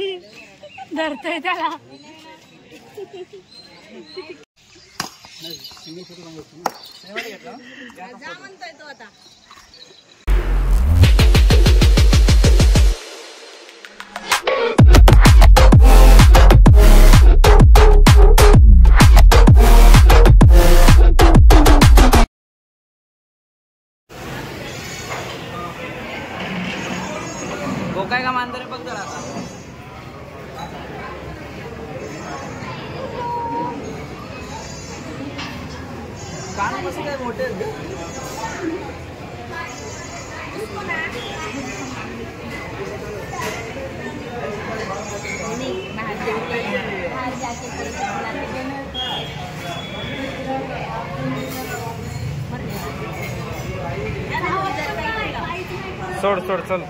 धरतोय त्याला म्हणतोय तो आता. काय का मांजरे बघ जरा आता. कान कसं काय मोठे सोड सोड चल.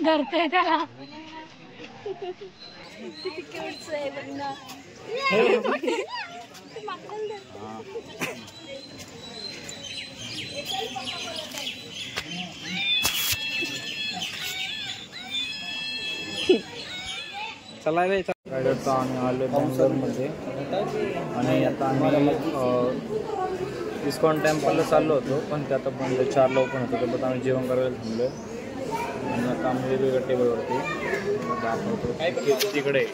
धरतोय त्याला. चला रे. आता आम्ही आलो बंगलोरमध्ये आणि आता आम्ही इस्कॉन टेम्पलला चाललो होतो, पण ते आता बंद 4ला ओपन होतं. तर आम्ही जेवण करायला थांबलो आणि आता आम्ही वेगवेगळ्या टेबलवरती दाखवतो तिकडे.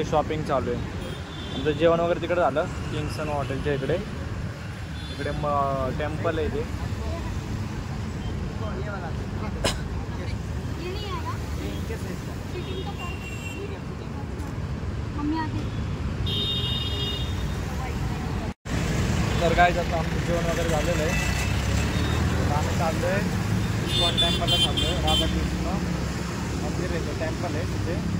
शॉपिंग चालू आहे. आमचं जेवण वगैरे तिकडे झालं किंग्सन हॉटेलच्या इकडे. इकडे टेम्पल आहे ते. तर काय जातं आमचं जेवण वगैरे झालेलं आहे. आम्ही चाललो आहे इस्कॉन टेम्पलला चाललो आहे. राधाकृष्ण मंदिर आहे ते टेम्पल आहे तिथे.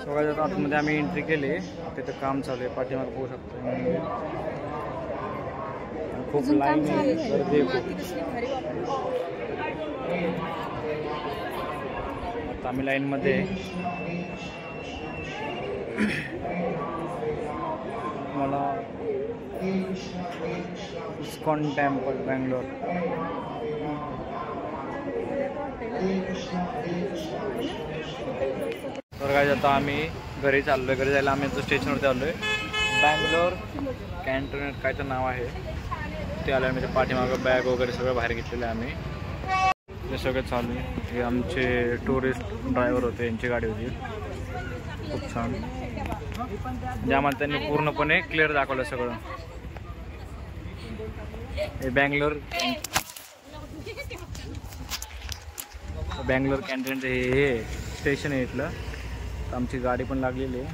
सगळ्यात आतमध्ये आम्ही एंट्री केली. तिथं काम चालू आहे, पाठीमागे पाहू शकतो. खूप लाईन गर्दी आहे. आता आम्ही लाईनमध्ये मला इस्कॉन टेम्पल बँगलोर. तर काय आता आम्ही घरी चाललोय. घरी जायला आम्ही आता स्टेशनवरती आलोय. बँगलोर कॅन्टोनेट काय तर नाव आहे ते आलं. आम्ही ते पाठीमागं बॅग वगैरे सगळं बाहेर घेतलेलं आहे आम्ही. हे सगळं चालू आहे. हे आमचे टुरिस्ट ड्रायव्हर होते, यांची गाडी होती. खूप छान, ज्यामध्ये त्यांनी पूर्णपणे क्लिअर दाखवलं सगळं. हे बँगलोर कॅन्टोनेट हे स्टेशन आहे इथलं. आमची गाडी पण लागलेली आहे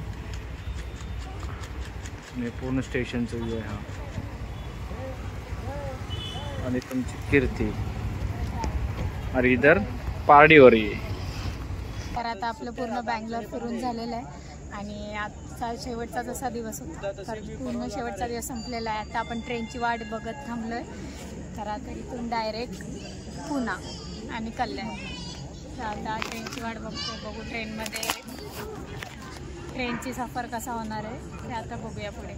आणि पूर्ण स्टेशनचं व्ह्यू आहे हा. आणि तुमची कीर्ती अरे इधर पार्टी हो रही है. तर आता आपलं पूर्ण बँगलोर फिरून झालेलं आहे आणि आजचा शेवटचा जसा दिवस होता तर पूर्ण शेवटचा दिवस संपलेला आहे. आता आपण ट्रेनची वाट बघत थांबलो आहे. तर आता इथून डायरेक्ट पुणा आणि कल्याण. तर आता ट्रेनची वाट बघू ट्रेनची सफर कसा होणार आहे ते आता बघूया पुढे.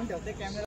ठेवते कॅमेरा.